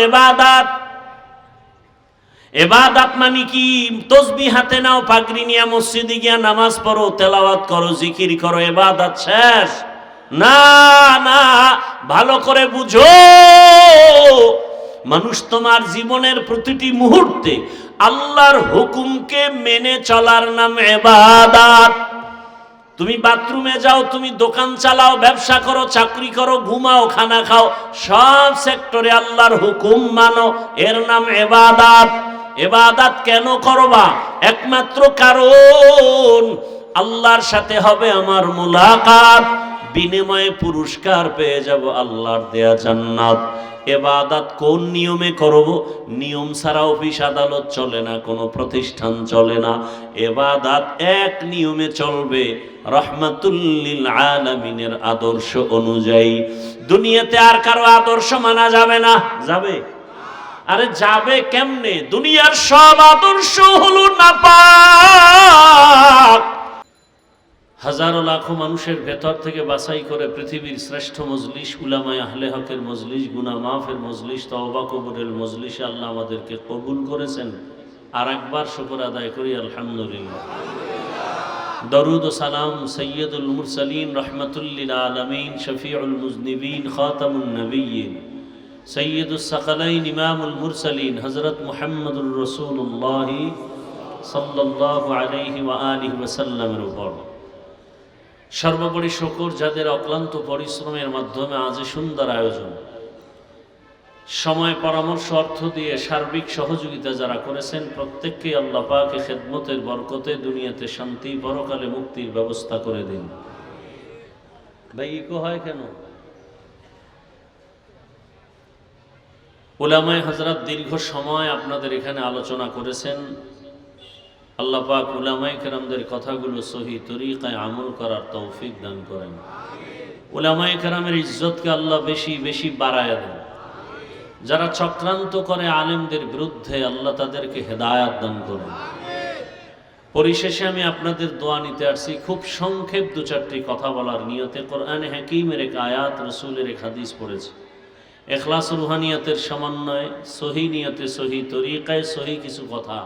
ইবাদত। ইবাদত মানে কি? তাসবিহ হাতে নাও, পাগড়ি নিয়ে মসজিদে গিয়া নামাজ পড়ো, তেলাওয়াত করো, জিকির করো, ইবাদত শেষ? না না, ভালো করে বুঝো। মানুষ তোমার জীবনের প্রতিটি মুহূর্তে আল্লাহর হুকুমকে মেনে চলার নাম ইবাদত। তুমি বাথরুমে যাও, তুমি দোকান চালাও, ব্যবসা করো, চাকরি করো, ঘুমাও, খানা খাও, সব সেক্টরে আল্লাহর হুকুম মানো, এর নাম ইবাদত। ইবাদত কেন করবা? একমাত্র কারণ আল্লাহর সাথে হবে আমার মুলাকাত, বিনিময়ে পুরস্কার পেয়ে যাব আল্লাহর দেয়া জান্নাত। ইবাদত কোন নিয়মে করব? নিয়ম ছাড়া অফিস আদালত চলে না, কোনো প্রতিষ্ঠান চলে না। ইবাদত এক নিয়মে চলবে, রাহমাতুল লিল আলামিনের আদর্শ অনুযায়ী। দুনিয়াতে আর কারো আদর্শ মানা যাবে না। যাবে? আরে যাবে কেমনে? দুনিয়ার সব আদর্শ হলো নাপাক। হাজারো লাখো মানুষের ভেতর থেকে বাছাই করে পৃথিবীর শ্রেষ্ঠ মজলিস, উলামায়ে আহলে হকের মজলিস, গুনাহ মাফের মজলিস, তওবা কবুলের মজলিসে আল্লাহ আমাদেরকে কবুল করেছেন। আর একবার শুকর আদায় করি আলহামদুলিল্লাহ। দরুদ ও সালাম সৈয়দুল মুরসালিন, রাহমাতুল লিল আলামিন, শফিউল মুজনিবিন, খাতামুন নবিয়্যিন, সৈয়দুস সাকালাইন, ইমামুল মুরসালিন, হযরত মুহাম্মদুর রাসূলুল্লাহ সাল্লাল্লাহু আলাইহি ওয়া আলিহি ওয়াসাল্লামের উপর সর্বোপরি শুকর, যাদের অক্লান্ত পরিশ্রমের মাধ্যমে আজ সুন্দর আয়োজন, সময়, পরামর্শ, অর্থ দিয়ে সার্বিক সহযোগিতা যারা করেছেন, প্রত্যেককে আল্লাহ পাকে খেদমতের বরকতে দুনিয়াতে শান্তি, পরকালে মুক্তির ব্যবস্থা করে দিন। ভাই ইকো হয় কেন? উলামায়ে হযরত দীর্ঘ সময় আপনাদের এখানে আলোচনা করেছেন। আল্লাহ পাক উলামায়ে কেরামদের কথাগুলো সহি তরিকায় আমল করার তৌফিক দান করেন। উলামায়ে কেরামের ইজ্জতকে আল্লাহ বেশি বেশি বাড়ায় দেন। যারা চক্রান্ত করে আলেমদের বিরুদ্ধে, আল্লাহ তাদেরকে হেদায়াত দান করেন। পরিশেষে আমি আপনাদের দোয়া নিতে আসছি। খুব সংক্ষেপ দু চারটি কথা বলার নিয়তে কোরআনে হাকিমের এক আয়াত, রসুলের এক হাদিস পড়েছি। ইখলাস রুহানিয়াতের সমন্বয়ে সহি নিয়তে, সহি তরিকায়, সহি কিছু কথা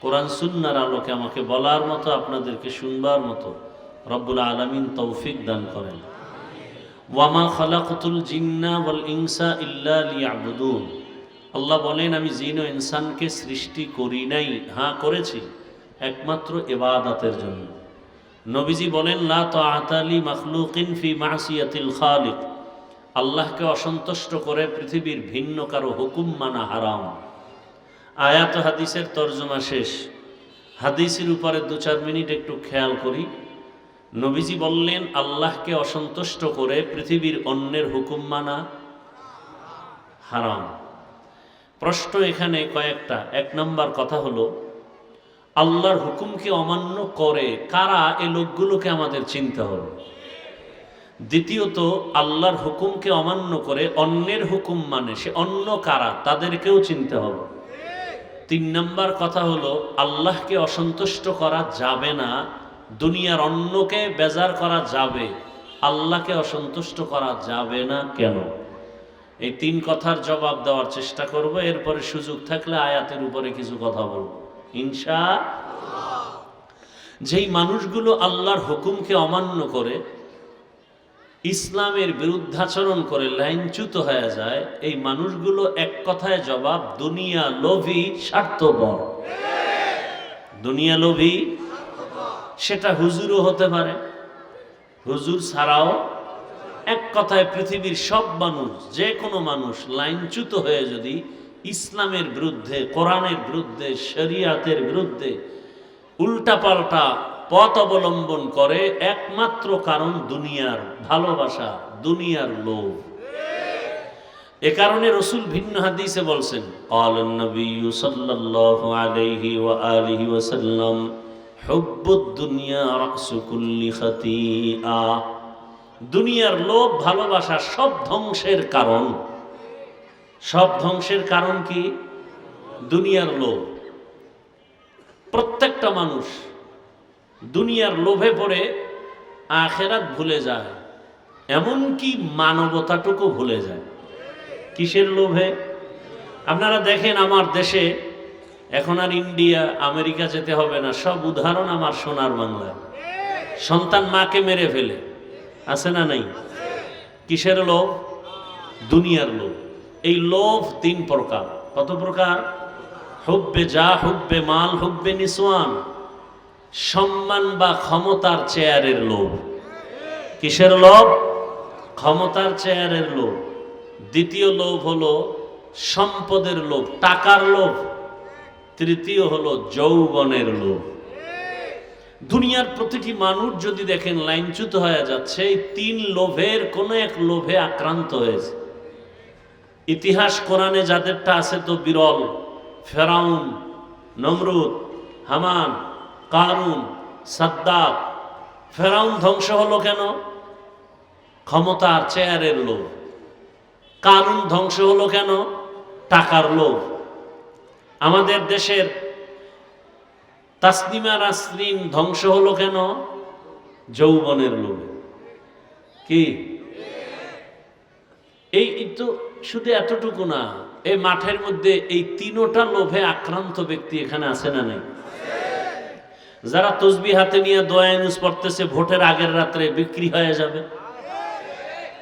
কোরআন সুন্নাহর আলোকে আমাকে বলার মতো, আপনাদেরকে শুনবার মতো রব্বুল আলামিন তৌফিক দান করেন। ওয়ামা খালাকতুল জিন্না ওয়াল ইনসা ইল্লা লিয়াবুদুন। আল্লাহ বলেন, আমি জিন ও ইনসানকে সৃষ্টি করি নাই, হ্যাঁ করেছি, একমাত্র ইবাদতের জন্য। নবীজি বলেন, লা তাআতা লি মাখলুকিন ফি মাসিয়াতিল খালিক। আল্লাহকে অসন্তুষ্ট করে পৃথিবীর ভিন্ন কারো হুকুম মানা হারাম। আয়াত হাদিসের তর্জমা শেষ। হাদিসের উপরে 2-4 মিনিট একটু খেয়াল করি। নবীজি বললেন, আল্লাহকে অসন্তুষ্ট করে পৃথিবীর অন্যের হুকুম মানা হারাম। প্রশ্ন এখানে কয়েকটা। 1 নম্বর কথা হলো, আল্লাহর হুকুমকে অমান্য করে কারা, এই লোকগুলোকে আমাদের চিনতে হবে। দ্বিতীয়ত, আল্লাহর হুকুমকে অমান্য করে অন্যের হুকুম মানে সে অন্য কারা, তাদেরকেও চিনতে হবে। 3 নম্বর কথা হলো, আল্লাহকে অসন্তুষ্ট করা যাবে না, দুনিয়ার অন্যকে বেজার করা যাবে, আল্লাহকে অসন্তুষ্ট করা যাবে না কেন? এই 3 কথার জবাব দেওয়ার চেষ্টা করব। এরপরে সুযোগ থাকলে আয়াতের উপরে কিছু কথা বলব ইনশাআল্লাহ। যেই মানুষগুলো আল্লাহর হুকুমকে অমান্য করে, ইসলামের বিরুদ্ধাচরণ করে, লাইনচ্যুত হয়ে যায়, এই মানুষগুলো এক কথায় জবাব, দুনিয়া লোভী, স্বার্থপর। দুনিয়া লোভী, সেটা হুজুরও হতে পারে, হুজুর ছাড়াও। এক কথায় পৃথিবীর সব মানুষ, যে কোনো মানুষ লাইনচ্যুত হয়ে যদি ইসলামের বিরুদ্ধে, কোরআনের বিরুদ্ধে, শরিয়াতের বিরুদ্ধে উল্টাপাল্টা পথ অবলম্বন করে, একমাত্র কারণ দুনিয়ার ভালোবাসা, দুনিয়ার লোভ। এ কারণে রাসূল ভিন্ন হাদিসে বলছেন, ক্বালান নবী সাল্লাল্লাহু আলাইহি ওয়া আলিহি ওয়াসাল্লাম, হুব্বুদ দুনিয়া রাসু কুল্লি খাতিআ। দুনিয়ার লোভ, ভালোবাসা সব ধ্বংসের কারণ। সব ধ্বংসের কারণ কি? দুনিয়ার লোভ। প্রত্যেকটা মানুষ দুনিয়ার লোভে পড়ে আখিরাত ভুলে যায়, এমনকি মানবতাটুকু ভুলে যায়। কিসের লোভে? আপনারা দেখেন আমার দেশে এখন আর ইন্ডিয়া আমেরিকা যেতে হবে না, সব উদাহরণ আমার সোনার বাংলা। সন্তান মাকে মেরে ফেলে, আছে না নাই? কিসের লোভ? দুনিয়ার লোভ। এই লোভ তিন প্রকার। কত প্রকার? হুব্বে যা, হুব্বে মাল, হুব্বে নিসওয়ান। সম্মান বা ক্ষমতার চেয়ারের লোভ। কিসের লোভ? ক্ষমতার চেয়ারের লোভ। দ্বিতীয় লোভ হলো সম্পদের লোভ, টাকার লোভ। তৃতীয় হলো যৌবনের লোভ। দুনিয়ার প্রতিটি মানুষ যদি দেখেন লাইনচ্যুত হয়ে যাচ্ছে এই তিন লোভের কোন এক লোভে আক্রান্ত হয়েছে। ইতিহাস কোরআনে যাদেরটা আছে তো বিরল। ফেরাউন, নমরুদ, হামান, কারুন, সাদ্দাত। ফেরাউন ধ্বংস হলো কেন? ক্ষমতার চেয়ারের লোভ। কারুন ধ্বংস হলো কেন? টাকার লোভ। আমাদের দেশের তাসনিমা নাসরিন ধ্বংস হলো কেন? যৌবনের লোভে। কি এই তো শুধু এতটুকু না, এই মাঠের মধ্যে এই তিনোটা লোভে আক্রান্ত ব্যক্তি এখানে আছে না নাই? যারা তসবিহ হাতে নিয়ে দোয়া ইউনুস পড়তেছে ভোটের আগের রাত্রে বিক্রি হয়ে যাবে।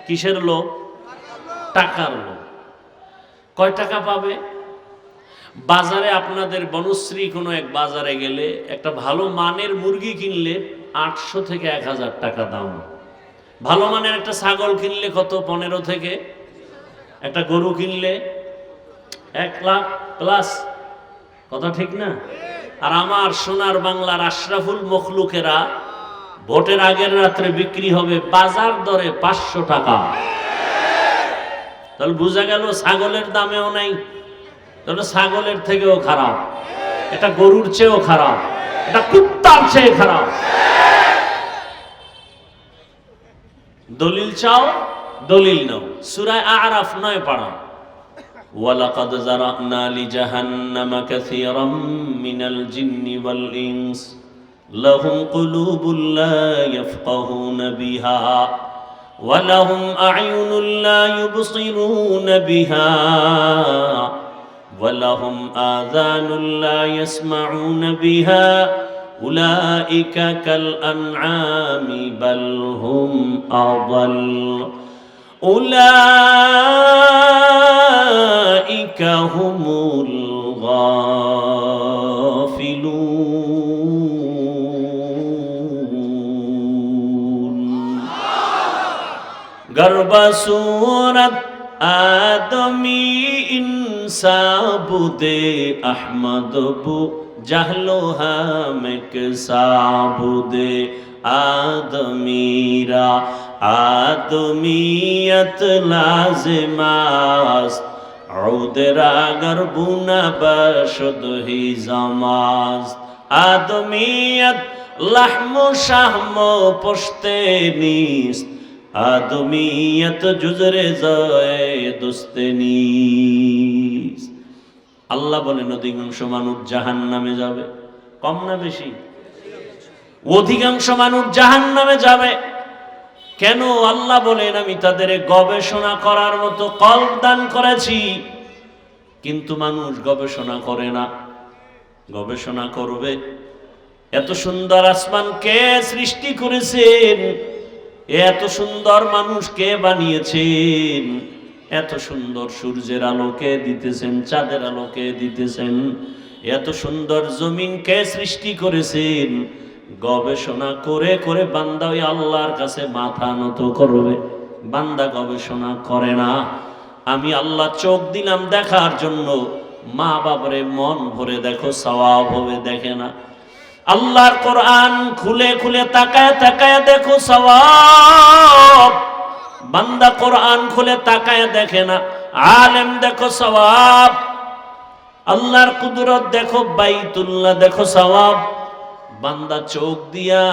কিসের লোভ? টাকার লোভ। কয় টাকা পাবে? বাজারে আপনাদের বনশ্রী কোনো এক বাজারে গেলে একটা ভালো মানের মুরগি কিনলে 800 থেকে 1000 টাকা দাম। ভালো মানের একটা ছাগল কিনলে কত? 15 থেকে। একটা গরু কিনলে 1 লাখ প্লাস। কথা ঠিক না? আর আমার সোনার বাংলার আশরাফুল মখলুকেরা ভোটের আগের রাত্রে বিক্রি হবে বাজার দরে 500 টাকা। তাহলে বোঝা গেল ছাগলের দামেও নাই। তাহলে ছাগলের থেকেও খারাপ, এটা গরুর চেয়েও খারাপ, এটা কুত্তার চেয়ে খারাপ। দলিল চাও, দলিল নাও। সূরা আরাফ 9 পারা। ওয়ালাকাদ যারানা লিজাহান্নামা কাসীরাম মিনাল জিন্নি ওয়াল ইনস লাহুম কুলুবুল লা ইয়াফকাহুনা বিহা ওয়া লাহুম আ'য়ুনুল লা ইউবসিরুনা বিহা ওয়ালাহুম আযানুন লা ইয়াসমাউনা বিহা উলাইকা কাল আনআমি বাল হুম আযাল উলাইকা হুমুল গাফিলুন। গর্বা সূরাত আদমি ইনসা বুদে আহমদ বু জাহলো হামেক সাবুদে আদমিরা আদমিয়ত লাজিমাস উদরা গরবুনা বশদ হি জামাজ আদমিয়ত লাহমু শাহমু পুশতে নিস আদমিয়ত জুজরে যায় দোস্তে নিস। আল্লাহ বলেন অধিকাংশ মানুষ জাহান্নামে যাবে। কম না বেশি? অধিকাংশ মানুষ জাহান্নামে যাবে। কেন? আল্লাহ বলেন আমি তাদের গবেষণা করার মতো কল্প দান করেছি, কিন্তু মানুষ গবেষণা করে না। গবেষণা করবে। এত সুন্দর আসমান কে সৃষ্টি করেছেন? এত সুন্দর মানুষ কে বানিয়েছেন? এত সুন্দর সূর্যের আলোকে দিতেছেন, চাঁদের আলোকে দিতেছেন। এত সুন্দর জমিন কে সৃষ্টি করেছেন? গবেষণা করে করে বান্দা ওই আল্লাহর কাছে মাথা নত করবে। বান্দা গবেষণা করে না। আমি আল্লাহ চোখ দিলাম দেখার জন্য, মা বাবারে মন ভরে দেখো সওয়াব হবে, দেখে না। আল্লাহর কোরআন খুলে খুলে তাকায় তাকায় দেখো সওয়াব। বান্দা কোরআন খুলে তাকায় দেখে না। আলেম দেখো সওয়াব। আল্লাহর কুদরত দেখো, বাইতুল্লাহ দেখো সওয়াব। বান্দা চোখ দিয়া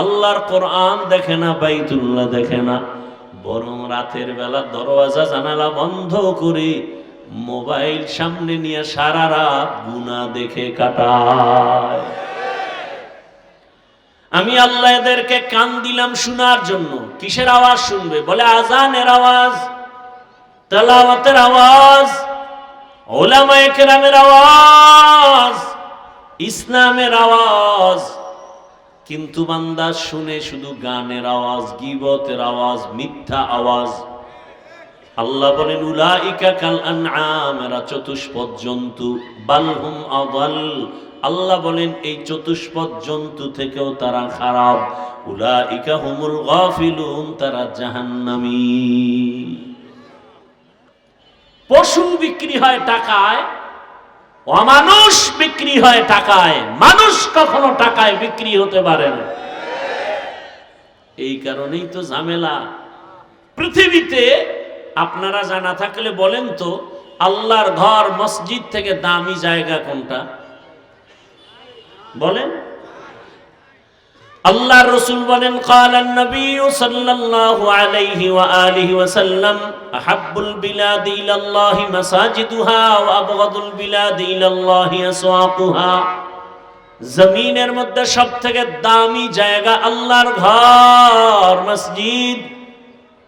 আল্লাহর কোরআন দেখে না, বাইতুল্লাহ দেখে না, বরং রাতের বেলা দরওয়াজা জানালা বন্ধ করে মোবাইল সামনে নিয়ে সারা রাত গুনাহ দেখে কাটায়। আমি আল্লাহ এদেরকে কান দিলাম শোনার জন্য। কিসের আওয়াজ শুনবে? বলে আজানের আওয়াজ, তেলাওয়াতের আওয়াজ, উলামায়ে কেরামের আওয়াজ, ইসলামের আওয়াজ। কিন্তু বান্দা শুনে শুধু গানের আওয়াজ, গীবতের আওয়াজ, মিথ্যা আওয়াজ। আল্লাহ বলেন উলাইকা কাল আনআম, এরা চতুষ্পদ জন্তু, বালহুম আদাল, আল্লাহ বলেন এই চতুষ্পদ জন্তু থেকেও তারা খারাপ। উলাইকা হুমুল গাফিলুন, তারা জাহান্নামী। পশু বিক্রি হয় টাকায়, অমানুষ বিক্রি হয় টাকায়, মানুষ কখনো টাকায় বিক্রি হতে পারে না। এই কারণেই তো ঝামেলা পৃথিবীতে। আপনারা জানা থাকলে বলেন তো, আল্লাহর ঘর মসজিদ থেকে দামি জায়গা কোনটা বলেন? আল্লাহর রাসূল বলেন ক্বালান নবী সাল্লাল্লাহু আলাইহি ওয়া আলিহি ওয়াসাল্লাম আহাব্বুল বিলাদি ইলাল্লাহি মাসাজিদুহা ওয়া আবগাদুল বিলাদি ইলাল্লাহি আসওয়াকুহা। জমিনের মধ্যে সবথেকে দামি জায়গা আল্লাহর ঘর মসজিদ,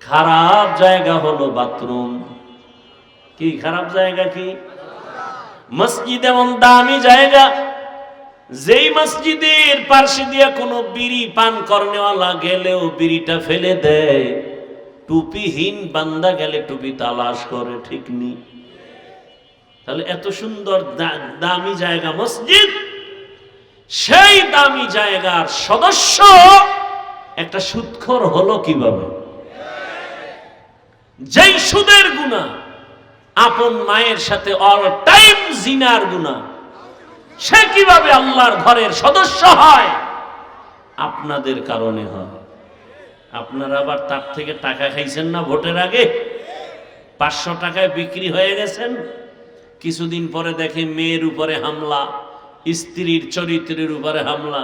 খারাপ জায়গা হলো বাথরুম। কি খারাপ জায়গা? কি মসজিদ এমন দামি জায়গা, যেই মসজিদের পার্শ্বে দিয়ে কোনো বিড়ি পান করনেওয়ালা গেলেও বিড়িটা ফেলে দেয়, টুপিহীন বান্দা গেলে টুপি তালাশ করে, ঠিক নেই? তাহলে এত সুন্দর দামি জায়গা মসজিদ, সেই দামি জায়গার সদস্য একটা সুদখোর হলো কিভাবে? যেই সুদের গুনাহ, আপন মায়ের সাথে অল টাইম জিনার গুনাহ, সে কিভাবে আল্লাহর ঘরের সদস্য হয়? আপনাদের কারণে হয়। আপনারা আবার তার থেকে টাকা খাইছেন না ভোটের আগে, 500 টাকায় বিক্রি হয়ে গেছেন। কিছুদিন পরে দেখে মেয়ের উপরে হামলা, স্ত্রীর চরিত্রের উপরে হামলা,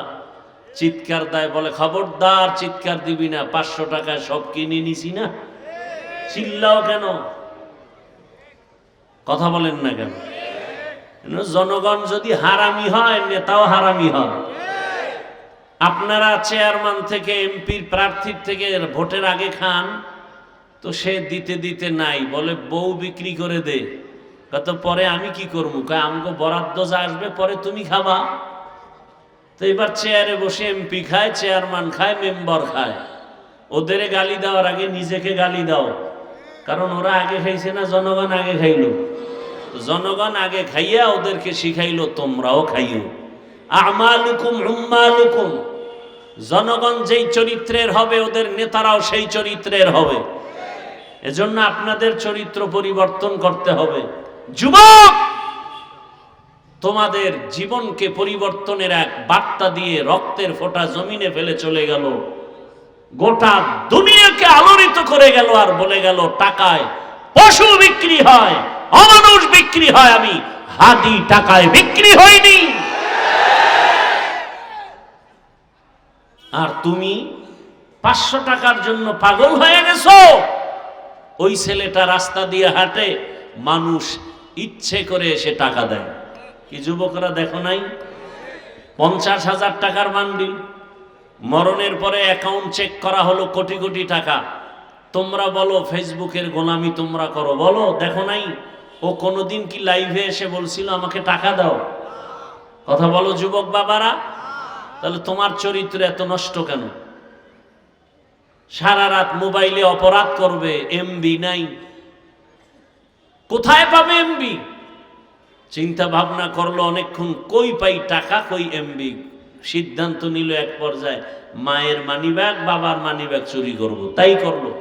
চিৎকার দেয়, বলে খবরদার চিৎকার দিবি না, 500 টাকায় সব কিনে নিছি না। চিল্লাও কেন? কথা বলেন না কেন? জনগণ যদি হারামি হয়, নেতাও হারামি হয়। আপনারা চেয়ারম্যান থেকে, এমপির প্রার্থীর থেকে ভোটের আগে খান, তো সে দিতে দিতে নাই, বলে বউ বিক্রি করে দে। কত পরে আমি কি করবো? কয় আমাকে বরাদ্দ যা আসবে পরে তুমি খাবা। তো এবার চেয়ারে বসে এমপি খায়, চেয়ারম্যান খায়, মেম্বার খায়। ওদের গালি দেওয়ার আগে নিজেকে গালি দাও, কারণ ওরা আগে খাইছে না, জনগণ আগে খাইলো। জনগণ আগে খাইয়া ওদেরকে শিখাইলো তোমরাও খাইও। আমালুকুম উম্মালুকুম, জনগণ যেই চরিত্রের হবে ওদের নেতারাও সেই চরিত্রের হবে। এজন্য আপনাদের চরিত্র পরিবর্তন করতে হবে। যুবক, তোমাদের জীবনকে পরিবর্তনের এক বার্তা দিয়ে রক্তের ফোঁটা জমিনে ফেলে চলে গেল, গোটা দুনিয়াকে আলোড়িত করে গেল, আর বলে গেল টাকায় পশু বিক্রি হয়, অমানুষ বিক্রি হয়, আমি হাদি টাকায় বিক্রি হয়নি। আর তুমি 500 টাকার জন্য পাগল হয়ে গেছো। ওই ছেলেটা রাস্তা দিয়ে হাঁটে, মানুষ ইচ্ছে করে এসে টাকা দেয়। কি যুবকরা দেখো নাই? 50,000 টাকার বান্ডিল, মরণের পরে অ্যাকাউন্ট চেক করা হলো কোটি কোটি টাকা। তোমরা বলো ফেসবুকের গোলামি তোমরা করো, বলো দেখো নাই? ও কোনোদিন কি লাইভে এসে বলছিল আমাকে টাকা দাও? কথা বলো যুবক বাবারা। তাহলে তোমার চরিত্র এত নষ্ট কেন? সারা রাত মোবাইলে অপরাধ করবে, এমবি নাই। কোথায় পাবে এমবি? চিন্তা ভাবনা করলো অনেকক্ষণ, কই পাই টাকা, কই এমবি। সিদ্ধান্ত নিল এক পর্যায়ে মায়ের মানিব্যাগ, বাবার মানিব্যাগ চুরি করব। তাই করলো।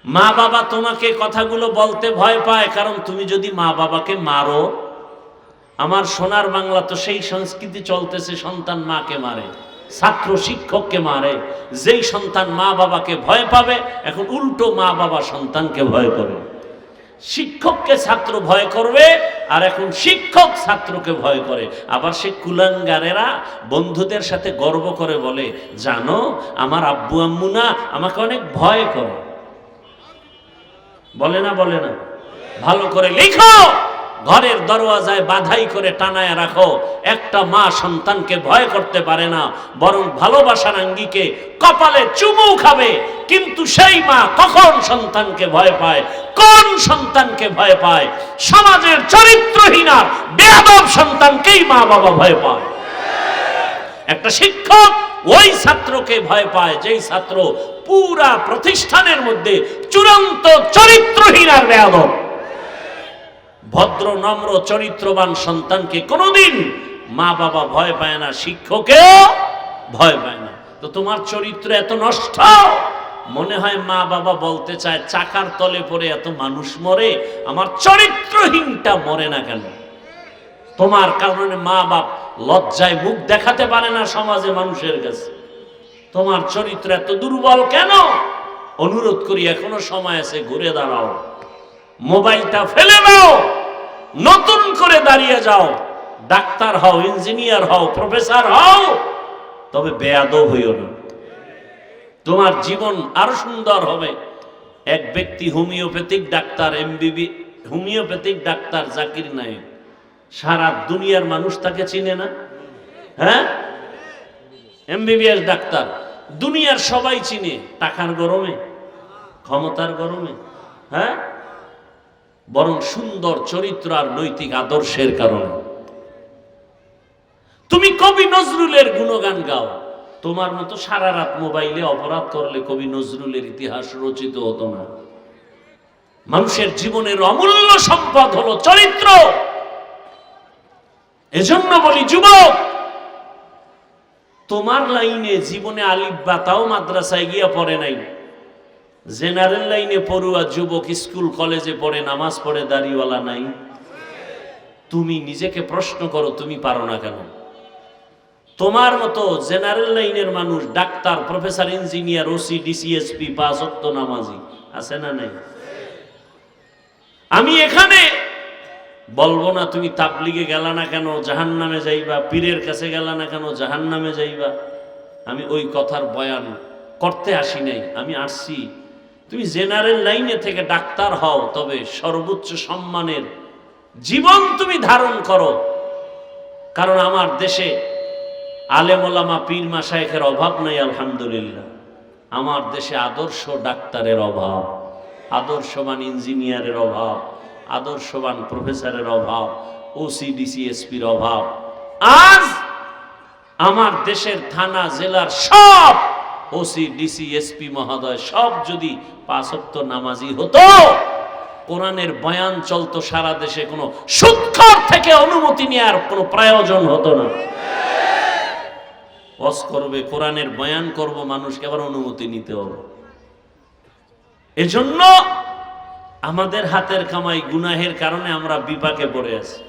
মা বাবা তোমাকে কথাগুলো বলতে ভয় পায়, কারণ তুমি যদি মা বাবাকে মারো, আমার সোনার বাংলা তো সেই সংস্কৃতি চলতেছে, সন্তান মাকে মারে, ছাত্র শিক্ষককে মারে। যেই সন্তান মা বাবাকে ভয় পাবে, এখন উল্টো মা বাবা সন্তানকে ভয় করে। শিক্ষককে ছাত্র ভয় করবে, আর এখন শিক্ষক ছাত্রকে ভয় করে। আবার সে কুলাঙ্গারেরা বন্ধুদের সাথে গর্ব করে বলে, জানো আমার আব্বু আম্মু না আমাকে অনেক ভয় করে। বলে না? বলে না? ভালো করে লিখো, ঘরের দরওয়াজায় বাধাই করে টানায় রাখো। একটা মা সন্তানকে ভয় করতে পারে না, বরং ভালোবাসার আঙ্গিকে কপালে চুমু খাবে। কিন্তু সেই মা কখন সন্তানকে ভয় পায়? কোন সন্তানকে ভয় পায়? সমাজের চরিত্রহীন আর বেয়াদব সন্তানকেই মা বাবা ভয় পায়। একটা শিক্ষক ওই ছাত্রকে ভয় পায় যেই ছাত্র পুরা প্রতিষ্ঠানের মধ্যে চূড়ান্ত চরিত্রহীন আর বেয়াদব। ভদ্র নম্র চরিত্রবান সন্তানকে কোনোদিন মা বাবা ভয় পায় না, শিক্ষকেও ভয় পায় না। তো তোমার চরিত্র এত নষ্ট, মনে হয় মা বাবা বলতে চায় চাকার তলে পড়ে এত মানুষ মরে, আমার চরিত্রহীনটা মরে না কেন? তোমার কারণে মা বাপ লজ্জায় মুখ দেখাতে পারে না সমাজে মানুষের কাছে। তোমার চরিত্র এত দুর্বল কেন? অনুরোধ করি, এখনো সময় আছে, ঘুরে দাঁড়াও, মোবাইলটা ফেলে দাও, নতুন করে দাঁড়িয়ে যাও, ডাক্তার হও, ইঞ্জিনিয়ার হও, প্রফেসর হও, তবে বেয়াদব হইও না। তোমার জীবন আরো সুন্দর হবে। এক ব্যক্তি homeopathic doctor, এমবিবি homeopathic doctor Zakir Naik, সারা দুনিয়ার মানুষ তাকে চিনে না? হ্যাঁ, এমবিবিএস ডাক্তার, দুনিয়ার সবাই চিনে। টাকার গরমে, ক্ষমতার গরমে? হ্যাঁ, বরং সুন্দর চরিত্র আর নৈতিক আদর্শের কারণে। তুমি কবি নজরুলের গুণগান গাও, তোমার মতো সারা রাত মোবাইলে অপরাধ করলে কবি নজরুলের ইতিহাস রচিত হতো না। মানুষের জীবনের অমূল্য সম্পদ হলো চরিত্র। এজন্য বলি যুবক, তোমার লাইনে জীবনে আলিফ বা তাও মাদ্রাসায় গিয়া পড়ে নাই, জেনারেল লাইনে পড়ুয়া যুবক স্কুল কলেজে পড়ে, নামাজ পড়ে, দাড়িওয়ালা নাই। তুমি নিজেকে প্রশ্ন করো, তুমি পারো না কেন? তোমার মতো জেনারেল লাইনের মানুষ, doctor, professor, engineer, OC, DC SP, 5 ওয়াক্ত নামাজি আছে না নাই? আমি এখানে বলবো না তুমি তাবলিগে গেলা না কেন জাহান্নামে যাইবা, পীরের কাছে গেলা না কেন জাহান্নামে যাইবা। আমি ওই কথার বয়ান করতে আসি নাই। আমি আসছি তুমি জেনারেল লাইনে থেকে ডাক্তার হও, তবে সর্বোচ্চ সম্মানের জীবন তুমি ধারণ করো। কারণ আমার দেশে আলেম ওলামা, পীর মাশায়েখের অভাব নাই, আলহামদুলিল্লাহ। আমার দেশে আদর্শ ডাক্তারের অভাব, আদর্শবান ইঞ্জিনিয়ারের অভাব, আদর্শবান প্রফেসরের অভাব, ওসি ডিসিএসপির অভাব। আজ আমার দেশের থানা জেলার সব ওসি ডিসিএসপি মহোদয় সব যদি 5 ওয়াক্ত নামাজি হতো, কোরআনের বয়ান চলতো সারা দেশে, কোনো সুদখোর থেকে অনুমতি নেওয়ার কোনো প্রয়োজন হতো না। ওয়াজ করবে, কোরআনের বয়ান করব, মানুষকে আবার অনুমতি নিতে হবে। এজন্য আমাদের হাতের কামাই গুনাহের কারণে আমরা বিপাকে পড়ে আছি।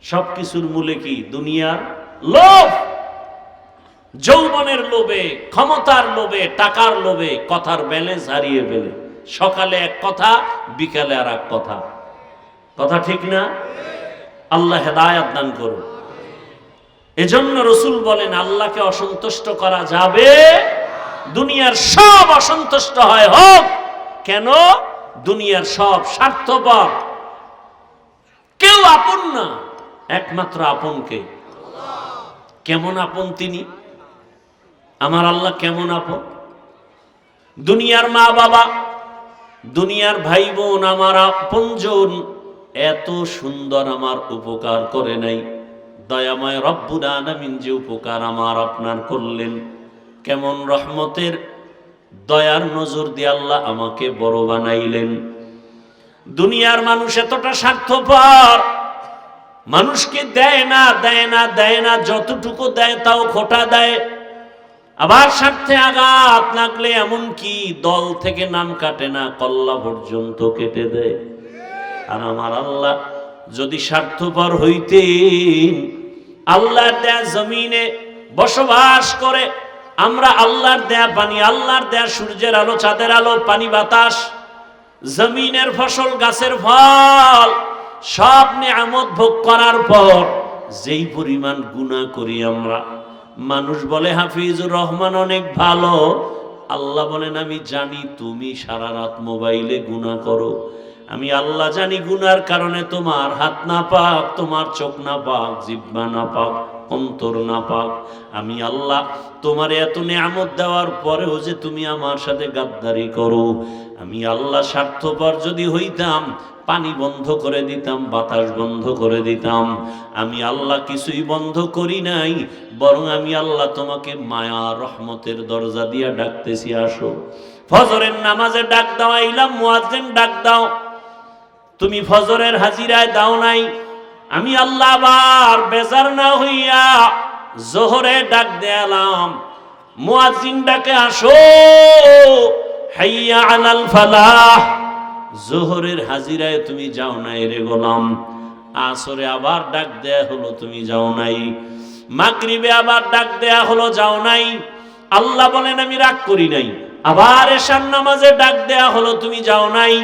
সবকিছুর মূলে কি? দুনিয়ার লোভ, যৌবনের লোভে, ক্ষমতার লোভে, টাকার লোভে কথার ব্যালেন্স হারিয়ে ফেলে। সকালে এক কথা, বিকালে আর এক কথা। কথা ঠিক না? আল্লাহ হেদায়েত দান করুন। এজন্য রাসূল বলেন, আল্লাহকে অসন্তুষ্ট করা যাবে, দুনিয়ার সব অসন্তুষ্ট হয় হোক কেন? দুনিয়ার সব স্বার্থপর, কেউ আপন না, একমাত্র আপনকে। কেমন আপন তিনি? আমার আল্লাহ কেমন আপন? দুনিয়ার মা বাবা, দুনিয়ার ভাই বোন, আমার আপনজন এত সুন্দর আমার উপকার করে নাই। দয়াময় রব্বুল আলামিন যে উপকার আমার আপনার করলেন, কেমন রহমতের দয়ার নজর দিয়ে আল্লাহ আমাকে বড় বানাইলেন। দুনিয়ার মানুষ এতটা স্বার্থপর, মানুষকে দেয় না, দেয় না, দেয় না, যতটুকু দেয় তাও খোটা দেয়। আবার স্বার্থে আঘাত লাগলে এমনকি দল থেকে নাম কাটে না, কল্লা পর্যন্ত কেটে দেয়। আর আমার আল্লাহ যদি স্বার্থপর হইতেন, আল্লাহর দেয়া জমিনে বসবাস করে আমরা আল্লাহর দেয়া পানি, আল্লাহর দেয়া সূর্যের আলো, চাঁদের আলো, পানি বাতাস, জমিনের ফসল, গাছের ফল, সব নিয়ামত ভোগ করার পর যেই পরিমাণ গুনাহ করি আমরা, মানুষ বলে হাফিজুর রহমান অনেক ভালো, আল্লাহ বলেন আমি জানি তুমি সারা রাত মোবাইলে গুনাহ করো, আমি আল্লাহ জানি গুনার কারণে তোমার হাত না পাক, তোমার চোখ না পাক, জিহ্বা না পাক, অন্তর না পাক। আমি আল্লাহ তোমার এত নিয়ামত দেওয়ার পরেও যে তুমি আমার সাথে গাদ্দারি করো, আমি আল্লাহ স্বার্থপর যদি হইতাম পানি বন্ধ করে দিতাম, বাতাস বন্ধ করে দিতাম। আমি আল্লাহ কিছুই বন্ধ করি নাই, বরং আমি আল্লাহ তোমাকে মায়া রহমতের দরজা দিয়া ডাকতেছি, আসো। ফজরের নামাজে ডাক দেওয়াইলাম, মুয়াজ্জিন ডাক দাও, তুমি ফজরের হাজিরায় দাও নাই। আমি আল্লাহ আবার বেজার না হইয়া জোহরে ডাক দেয়ালাম, মুয়াজ্জিন ডাকে, আসো, হাইয়া আলাল ফালাহ। জোহরের হাজিরায় তুমি যাও নাই রে গোলাম। আসরে আবার ডাক দেয়া হলো, তুমি যাও নাই। মাগরিবে আবার ডাক দেয়া হলো, যাও নাই। আল্লাহ বলেন আমি রাগ করি নাই। আবার এশার নামাজে ডাক দেয়া হলো, তুমি যাও নাই।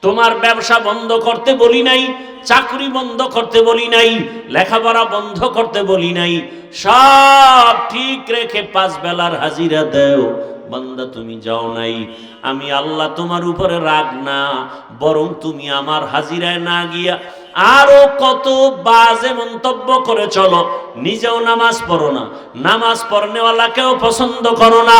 তোমার ব্যবসা বন্ধ করতে বলি নাই, চাকরি বন্ধ করতে বলি নাই, লেখাপড়া বন্ধ করতে বলি নাই, সব ঠিক রেখে 5 বেলার হাজিরা দেও। বান্দা তুমি যাও নাই। আমি আল্লাহ তোমার উপরে রাগ না, বরং তুমি আমার হাজিরায় না গিয়া আরো কত বাজে মন্তব্য করে চলো। নিজেও নামাজ পড়ো না, নামাজ পড়নেওয়ালাকেও পছন্দ করো না,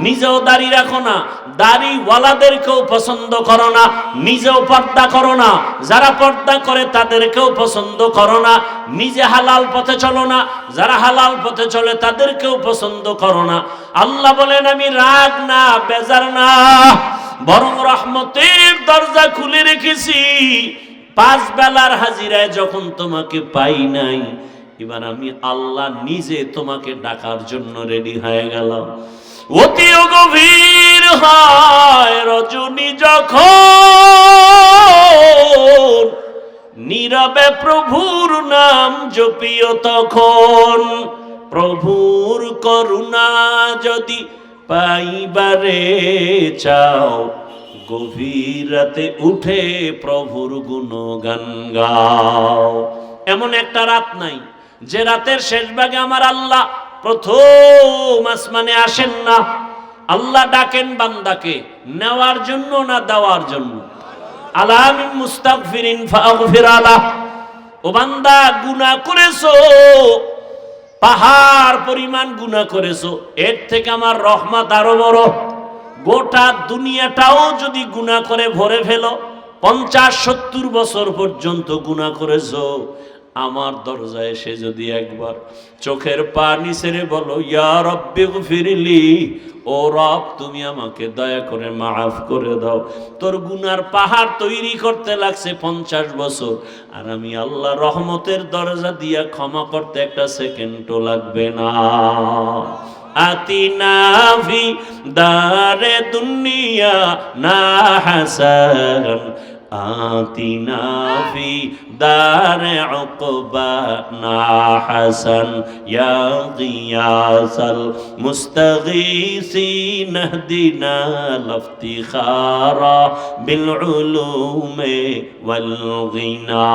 নিজেও দাড়ি রাখো না, দাড়িওয়ালাদেরকেও পছন্দ করো না, নিজেও পর্দা করো না, যারা পর্দা করে তাদেরকেও পছন্দ করো না, নিজে হালাল পথে চলো না, যারা হালাল পথে চলে তাদেরকেও পছন্দ করো না। আল্লাহ বলেন আমি রাগ না, বেজার না, বরং রহমতের দরজা খুলে রেখেছি। 5 বেলার হাজিরায় যখন তোমাকে পাই নাই, এবার আমি আল্লাহ নিজে তোমাকে ডাকার জন্য রেডি হয়ে গেলাম। অতি গভীর হয় রজনী যখন, নীরবে প্রভুর নাম জপিও তখন। প্রভুর করুণা যদি পাইবারে চাও, গভীর রাতে উঠে প্রভুর গুণগান গাও। এমন একটা রাত নাই যে রাতের শেষ ভাগে আমার আল্লাহ প্রথম আসমানে আসেন না। আল্লাহ ডাকেন বান্দাকে নেওয়ার জন্য না দেওয়ার জন্য। আলামিন মুস্তাগফিরিন ফাগফির আলাহ। ও বান্দা, গুনাহ করেছো, পাহাড় পরিমাণ গুনাহ করেছো, এর থেকে আমার রহমত আরো বড়। গোটা দুনিয়াটাও যদি গুনাহ করে ভরে ফেলো, 50-70 বছর পর্যন্ত গুনাহ করেছো, আমার দরজায় এসে যদি একবার চোখের পানি ছেড়ে বলো ইয়া রব্বি গফিরলি, ও রব তুমি আমাকে দয়া করে মাফ করে দাও, তোর গুনার পাহাড় তৈরি করতে লাগছে 50 বছর, আর আমি আল্লাহ রহমতের দরজা দিয়া ক্ষমা করতে একটা সেকেন্ডও লাগবে না। আতিনা ফি দারে দুনিয়া না হাসান, আতিনা ফি দারে উকবা না হাসান, ইয়া গিয়াসাল মুস্তাগীসিন ইহদিনা লিফতিখারা বিল উলুমে ওয়াল গিনা।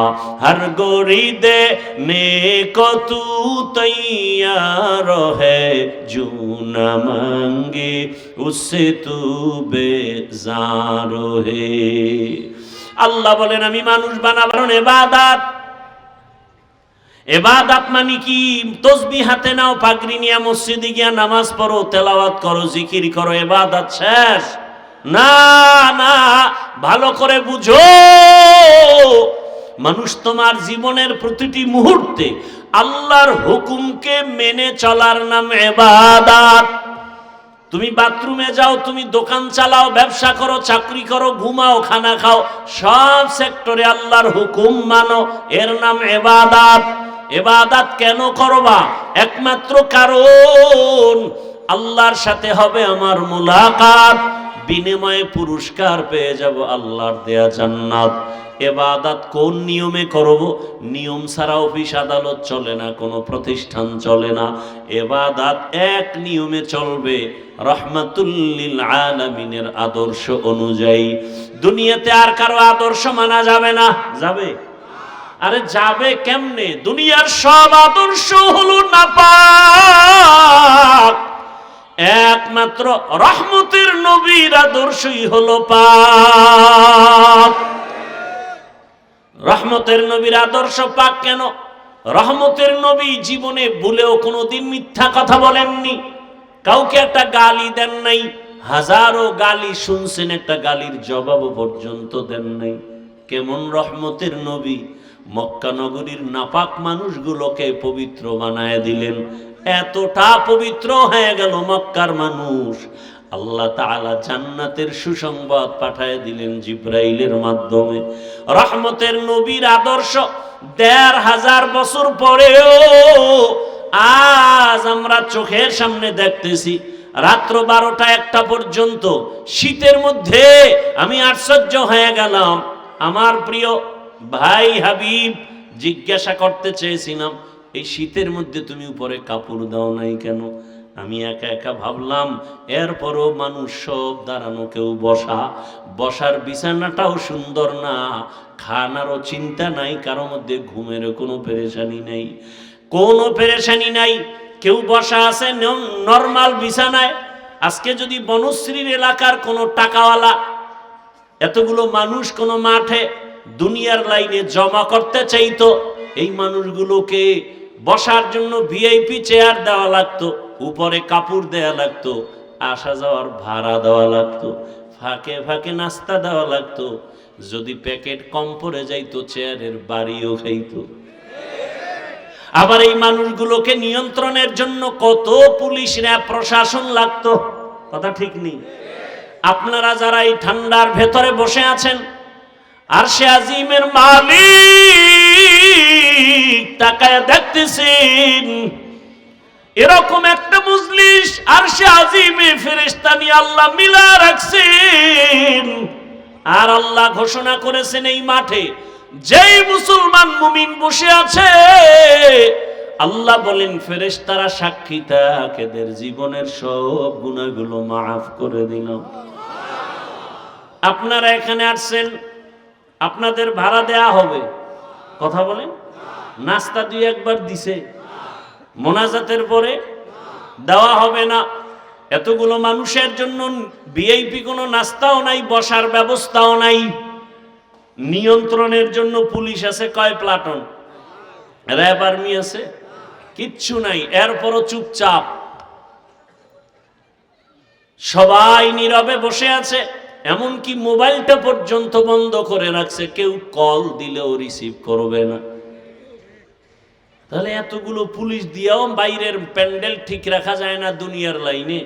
হর গরিদে নেকো তু তৈয়ার হ্যায়, জু না মাঙ্গে উসসে তু বেজার হে। আল্লাহ বলেন আমি মানুষ বানাবার ইবাদত। ইবাদত মানে কি? তাসবিহ হাতে নাও, পাগড়ি নিয়ে মসজিদে গিয়া নামাজ পড়ো, তেলাওয়াত করো, জিকির করো, ইবাদত শেষ? না না, ভালো করে বুঝো। মানুষ তোমার জীবনের প্রতিটি মুহূর্তে আল্লাহর হুকুমকে মেনে চলার নাম ইবাদত। তুমি বাথরুমে যাও, তুমি দোকান চালাও, ব্যবসা করো, চাকরি করো, ঘুমাও, খানা খাও, সব সেক্টরে আল্লাহর হুকুম মানো, এর নাম ইবাদত। ইবাদত কেন করবা? একমাত্র কারণ আল্লাহর সাথে হবে আমার মুলাকাত, বিনিময়ে পুরস্কার পেয়ে যাব আল্লাহর দেয়া জান্নাত। ইবাদত কোন নিয়মে করব? নিয়ম ছাড়া অফিস আদালত চলে না, কোনো প্রতিষ্ঠান চলে না। ইবাদত এক নিয়মে চলবে, রাহমাতুল লিল আলামিনের আদর্শ অনুযায়ী। দুনিয়াতে আর কারো আদর্শ মানা যাবে না। যাবে? আরে যাবে কেমনে? দুনিয়ার সব আদর্শ হলো নাপাক। একমাত্র রহমতের নবীর আদর্শই হলো পাক। রহমতের নবীর আদর্শ পাক কেন? রহমতের নবী জীবনে ভুলেও কোনোদিন মিথ্যা কথা বলেননি, কাউকে একটা গালি দেন নাই, হাজারো গালি শুনছেন, একটা গালির জবাবও পর্যন্ত দেন নাই। কেমন রহমতের নবী! মক্কা নগরীর নাপাক মানুষগুলোকে পবিত্র বানায় দিলেন। এতটা পবিত্র হয়ে গেল মক্কার মানুষ, আল্লাহ তাআলা জান্নাতের সুসংবাদ পাঠায় দিলেন জিব্রাইলের মাধ্যমে। রহমতের নবীর আদর্শ ১৫০০ বছর পরেও আজ আমরা চোখের সামনে দেখতেছি। রাত্র ১২টা-১টা পর্যন্ত শীতের মধ্যে আমি আশ্চর্য হয়ে গেলাম। আমার প্রিয় ভাই হাবিব জিজ্ঞাসা করতে চেয়েছিলাম, এই শীতের মধ্যে তুমি উপরে কাপড় দাও নাই কেন? আমি একা একা ভাবলাম, এরপরও মানুষ সব দাঁড়ানো, কেউ বসা, বসার বিছানাটাও সুন্দর না, খানারও চিন্তা নাই, কারোর মধ্যে ঘুমেরও কোনো পেরেশানি নাই, কোনো পেরেশানি নাই। কেউ বসা আছে নরমাল বিছানায়। আজকে যদি বনশ্রীর এলাকার কোনো টাকাওয়ালা এতগুলো মানুষ কোনো মাঠে দুনিয়ার লাইনে জমা করতে চাইতো, এই মানুষগুলোকে বসার জন্য ভিআইপি চেয়ার দেওয়া লাগতো, উপরে কাপড় দেওয়া লাগতো, আসা যাওয়ার ভাড়া দেওয়া লাগতো, ফাঁকে ফাঁকে নাস্তা দেওয়া লাগতো। যদি প্যাকেট কম পড়ে যাইতো চেয়ারের বাড়িও খাইতো। আবার এই মানুষগুলোকে নিয়ন্ত্রণের জন্য কত পুলিশ, র্যাব, প্রশাসন লাগতো। কথা ঠিক নেই? আপনারা যারা এই ঠান্ডার ভেতরে বসে আছেন, আরশে আজিমের মালিক তাকায় দেখতেছেন, এরকম একটা মজলিস আরশে আজিমে ফেরেশতা নিয়ে আল্লাহ মিলা রাখছেন। আর আল্লাহ ঘোষণা করেছেন, এই মাঠে যেই মুসলমান মুমিন বসে আছে, আল্লাহ বলেন ফেরেশতারা সাক্ষী থাক, এদের জীবনের সব গুনাহগুলো মাফ করে দিলাম। আপনারা এখানে আসছেন, আপনাদের ভাড়া দেয়া হবে? কথা বলেন। নাস্তা দুই একবার দিছে, মোনাজাতের পরে দেওয়া হবে না। এতগুলো মানুষের জন্য ভিআইপি কোনো নাস্তাও নাই, বসার ব্যবস্থাও নাই। নিয়ন্ত্রণের জন্য পুলিশ আছে কয় প্লাটুন, র্যাব আর্মি আছে, কিচ্ছু নাই। এরপরও চুপচাপ সবাই নীরবে বসে আছে। এমনকি মোবাইলটা পর্যন্ত বন্ধ করে রাখছে, কেউ কল দিলেও রিসিভ করবে না। তাহলে এতগুলো পুলিশ দিয়েও বাইরের প্যান্ডেল ঠিক রাখা যায় না দুনিয়ার লাইনে।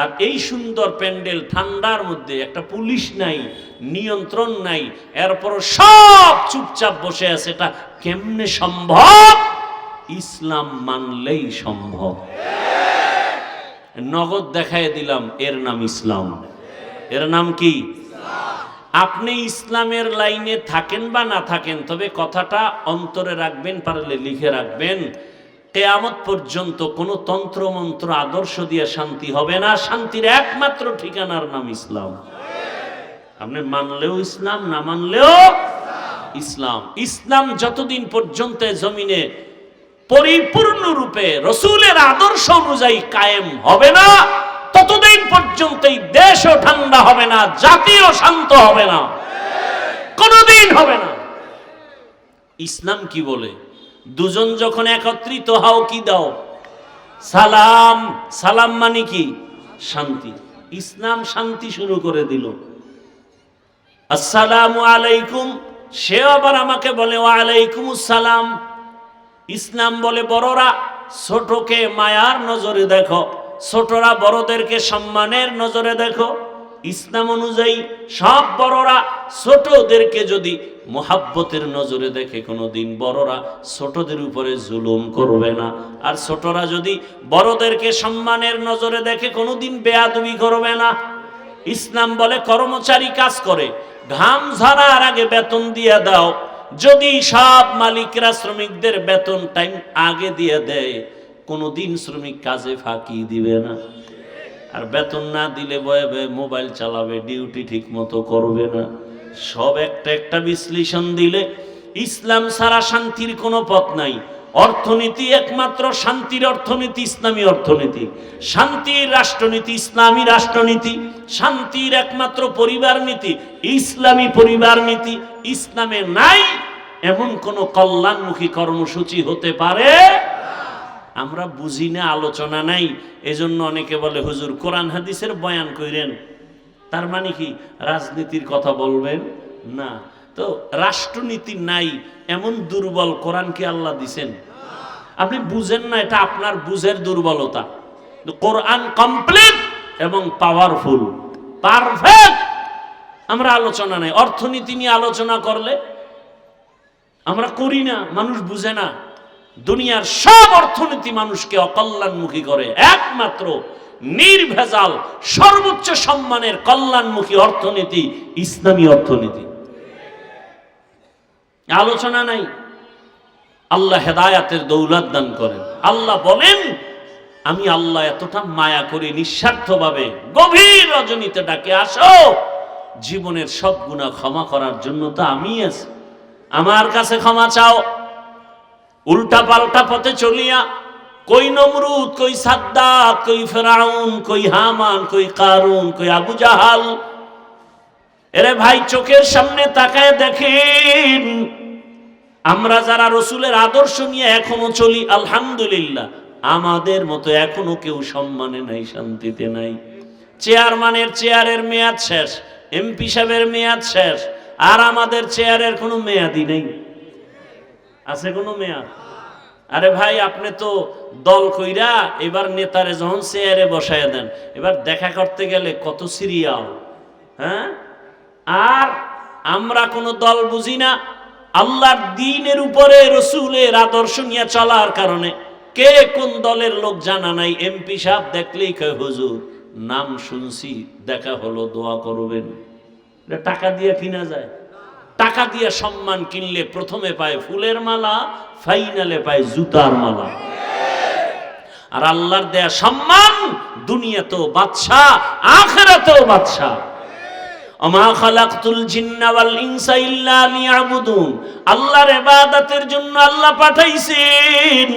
আর এই সুন্দর প্যান্ডেল ঠান্ডার মধ্যে একটা পুলিশ নাই, নিয়ন্ত্রণ নাই, এরপরও সব চুপচাপ বসে আছে। এটা কেমনে সম্ভব? ইসলাম মানলেই সম্ভব। নগদ দেখায় দিলাম, এর নাম ইসলাম। এর নাম কি? আপনি ইসলামের লাইনে থাকেন বা না থাকেন, তবে কথাটা অন্তরে রাখবেন, পারলে লিখে রাখবেন। কিয়ামত পর্যন্ত কোনো তন্ত্র মন্ত্র আদর্শ দিয়ে শান্তি হবে না। শান্তির একমাত্র ঠিকানার নাম ইসলাম। আপনি মানলেও ইসলাম, না মানলেও ইসলাম। ইসলাম যতদিন পর্যন্ত জমিনে পরিপূর্ণ রূপে রসূলের আদর্শ অনুযায়ী কায়েম হবে না, ততদিন পর্যন্ত এই দেশও ঠান্ডা হবে না, জাতিও শান্ত হবে না, কোনদিন হবে না। ইসলাম কি বলে? দুজন যখন একত্রিত হও, কি দাও? সালাম। সালাম মানে কি? শান্তি। ইসলাম শান্তি শুরু করে দিল। আসসালামু আলাইকুম, সে আবার আমাকে বলে ওয়ালাইকুমুস সালাম। ইসলাম বলে বড়রা ছোটকে মায়ার নজরে দেখো, ছোটরা বড়দেরকে সম্মানের নজরে দেখো। ইসলাম অনুযায়ী সব বড়রা ছোটদেরকে যদি মোহাব্বতের নজরে দেখে, কোনোদিন বড়রা ছোটদের উপরে জুলুম করবে না। আর ছোটরা যদি বড়দেরকে সম্মানের নজরে দেখে, কোনোদিন বেয়াদবি করবে না। ইসলাম বলে কর্মচারী কাজ করে, ঘাম ঝরার আগে বেতন দিয়ে দাও। যদি সব মালিকরা শ্রমিকদের বেতন টাইম আগে দিয়ে দেয়, কোনোদিন শ্রমিক কাজে ফাঁকি দিবে না। আর বেতন না দিলে বয়ে বয়ে মোবাইল চালাবে, ডিউটি ঠিক মতো করবে না। সব একটা একটা বিশ্লেষণ দিলে ইসলাম ছাড়া শান্তির কোনো পথ নাই। অর্থনীতি একমাত্র শান্তির অর্থনীতি ইসলামী অর্থনীতি, শান্তির রাষ্ট্রনীতি ইসলামী রাষ্ট্রনীতি, শান্তির একমাত্র পরিবার নীতি ইসলামী পরিবার নীতি। ইসলামে নাই এমন কোন কল্যাণমুখী কর্মসূচি হতে পারে? আমরা বুঝি না, আলোচনা নাই। এজন্য অনেকে বলে হুজুর কোরআন হাদিসের বয়ান কইরেন, তার মানে কি রাজনীতির কথা বলবেন না? তো রাষ্ট্রনীতি নাই এমন দুর্বল কোরআন কি আল্লাহ দিছেন? আপনি বুঝেন না, এটা আপনার বুঝের দুর্বলতা। কোরআন কমপ্লিট এবং পাওয়ারফুল, পারফেক্ট। আমরা আলোচনা নাই। অর্থনীতি নিয়ে আলোচনা করলে আমরা করি না, মানুষ বুঝে না। দুনিয়ার সব অর্থনীতি মানুষকে অকল্যাণমুখী করে, একমাত্র নির্ভেজাল সর্বোচ্চ সম্মানের কল্যাণমুখী অর্থনীতি ইসলামী অর্থনীতি। আলোচনা নাই। আল্লাহ হেদায়াতের দৌলত দান করেন। আল্লাহ বলেন, আমি আল্লাহ এতটা মায়া করি, নিঃস্বার্থভাবে গভীর রজনীতে ডাকে আসো, জীবনের সব গুনাহ ক্ষমা করার জন্য তো আমি আছি, আমার কাছে ক্ষমা চাও। উল্টা পাল্টা পথে চলিয়া কই নমরুদ, কই সাদ্দাত, কই ফেরাউন, কই হামান, কই কারুন, কই আবু জাহাল। এরে ভাই, চোখের সামনে তাকায় দেখেন, আমরা যারা রসুলের আদর্শ নিয়ে এখনো চলি, আলহামদুলিল্লাহ, আমাদের মতো এখনো কেউ সম্মানে নাই, শান্তিতে নাই। চেয়ারম্যানের চেয়ারের মেয়াদ শেষ, এমপি সাহেবের মেয়াদ শেষ, আর আমাদের চেয়ারের কোনো মেয়াদই নেই। আছে কোনো মেয়াদ? আরে ভাই, আপনি তো দল কইরা এবার নেতারে যখন চেয়ারে বসায় দেন, এবার দেখা করতে গেলে কত সিরিয়াল। হ্যাঁ, আর আমরা কোনো দল বুঝি না। আল্লাহর দ্বীনের উপরে রসুলের আদর্শ নিয়ে চলার কারণে কে কোন দলের লোক জানা নাই। এমপি সাহেব দেখলেই কয় হুজুর নাম শুনছি, দেখা হলো, দোয়া করবেন। টাকা দিয়ে কিনা যায়? টাকা দিয়ে সম্মান কিনলে প্রথমে পায় ফুলের মালা, ফাইনালে পায় জুতার মালা। আর আল্লাহর দেয়া সম্মান দুনিয়াতেও বাদশা, আখিরাতেও বাদশা। ওমা খালাকতুল জিন্না ওয়াল ইনসা ইল্লা লিয়াবুদুন। আল্লাহর ইবাদতের জন্য আল্লাহ পাঠাইছেন।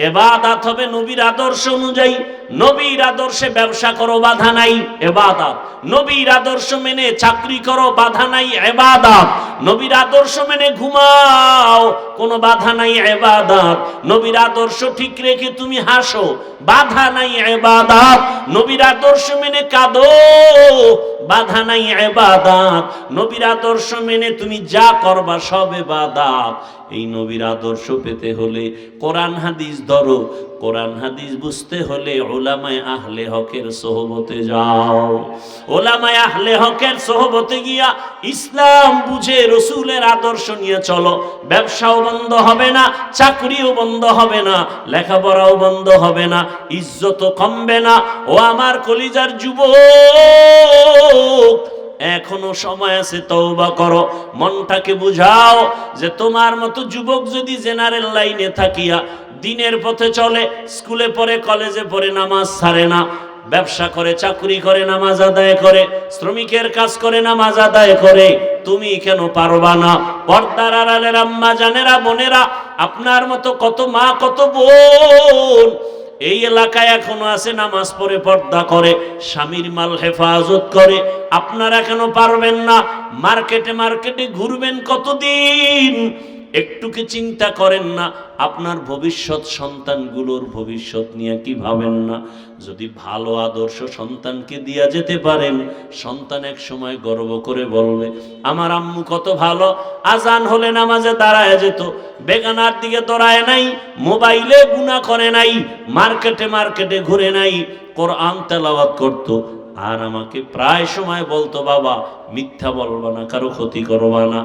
ইবাদত হবে নবীর আদর্শ অনুযায়ী। নবীর আদর্শে ব্যবসা করো, বাধা নাই, ইবাদত। নবীর আদর্শ মেনে চাকরি করো, বাধা নাই, ইবাদত। নবীর আদর্শ মেনে ঘুমাও, কোনো বাধা নাই, ইবাদত। নবীর আদর্শ ঠিক রেখে তুমি হাসো, বাধা নাই, ইবাদত। নবীর আদর্শ মেনে কাঁদো, বাধা নাই, ইবাদত। নবীর আদর্শ মেনে তুমি যা করবা সব ইবাদত। এই নবীর আদর্শ পেতে হলে কোরআন হাদিস ধরো, কোরআন হাদিস বুঝতে হলে উলামায়ে আহলে হকের সোহবতে যাও। উলামায়ে আহলে হকের সোহবতে গিয়া ইসলাম বুঝে রসুলের আদর্শ নিয়ে চলো। ব্যবসাও বন্ধ হবে না, চাকরিও বন্ধ হবে না, লেখাপড়াও বন্ধ হবে না, ইজ্জতও কমবে না। ও আমার কলিজার যুবক, এখনো সময় আছে, তওবা করো। মনটাকে বুঝাও যে তোমার মতো যুবক যদি জেনারেল লাইনে থাকিয়া দিনের পথে চলে, স্কুলে পড়ে, কলেজে পড়ে, নামাজ ছাড়ে না, ব্যবসা করে, চাকরি করে, নামাজ আদায় করে, শ্রমিকের কাজ করে, নামাজ আদায় করে, তুমি কেন পারবা না? পর্দার আড়ালের আম্মা জানেরা, বোনেরা, আপনার মতো কত মা, কত বোন এই এলাকায় এখনো আছে, নামাজ পড়ে, পর্দা করে, স্বামীর মাল হেফাজত করে। আপনারা কেন পারবেন না? মার্কেটে মার্কেটে ঘুরবেন কতদিন? একটু কি চিন্তা করেন না আপনার ভবিষ্যৎ সন্তানগুলোর ভবিষ্যৎ নিয়ে? কি ভাবেন না যদি ভালো আদর্শ সন্তানকে দিয়া যেতে পারেন, সন্তান এক সময় গর্ব করে বলবে আমার আম্মু কত ভালো, আজান হলে নামাজে দাঁড়ায় যেত, বেগানার দিকে দৌড়ায় নাই, মোবাইলে গুনাহ করে নাই, মার্কেটে মার্কেটে ঘুরে নাই, কোরআন তেলাওয়াত করত। আর আমাকে প্রায় সময় বলতো বাবা মিথ্যা বলবা না, কারো ক্ষতি করবা না।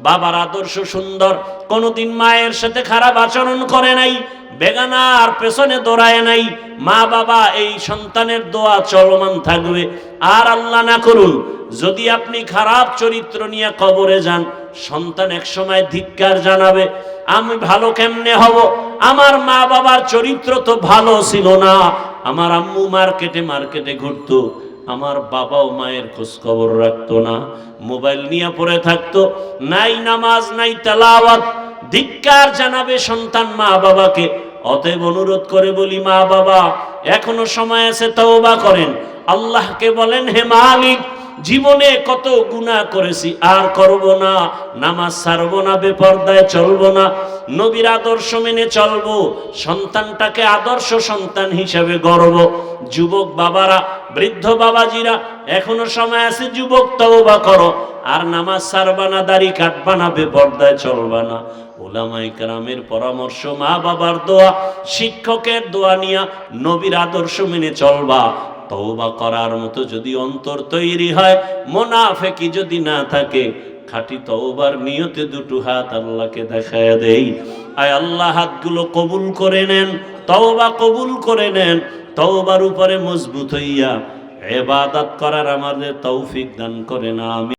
বাবার আদর্শ সুন্দর, কোনোদিন মায়ের সাথে খারাপ আচরণ করে নাই, বেগানার পেছনে দৌড়ায় নাই। মা বাবা এই সন্তানের দোয়া চলমান থাকবে। আর আল্লাহ না করুন যদি আপনি খারাপ চরিত্র নিয়ে কবরে যান, সন্তান এক সময় ধিক্কার জানাবে, আমি ভালো কেমনে হব? আমার মা বাবার চরিত্র তো ভালো ছিল না। আমার আম্মু মার্কেটে মার্কেটে ঘুরতো, আমার বাবাও মায়ের খোঁজ খবর রাখতো না, মোবাইল নিয়ে পড়ে থাকতো, নাই নামাজ, নাই তেলাওয়াত, ধিক্কার জানাবে সন্তান মা বাবাকে। অতএব অনুরোধ করে বলি, মা বাবা এখনো সময় আছে, তওবা করেন। আল্লাহকে বলেন, হে মালিক, জীবনে কত গুনাহ করেছি, আর করব না। নামাজ ছাড়বো না, বেপরদায় চলবো না, নবীর আদর্শ মেনে চলবো, সন্তানটাকে আদর্শ সন্তান হিসেবে গড়ব। যুবক বাবারা, বৃদ্ধ বাবাজিরা, এখনো সময় আছে, যুবক তওবা করো। আর নামাজ ছাড়বা না, দাড়ি কাটবা না, বেপরদায় চলবা না। উলামায়ে কেরামের পরামর্শ, মা বাবার দোয়া, শিক্ষকের দোয়া নিয়া নবীর আদর্শ মেনে চলবা। তওবা করার মতো যদি অন্তর তৈরি হয়, মুনাফিকি যদি না থাকে, খাঁটি তওবার নিয়তে দুটো হাত আল্লাহকে দেখায় দেই। আয় আল্লাহ, হাতগুলো কবুল করে নেন, তওবা কবুল করে নেন। তওবার উপরে মজবুত হইয়া ইবাদত করার আমাদের তৌফিক দান করেন, আমিন।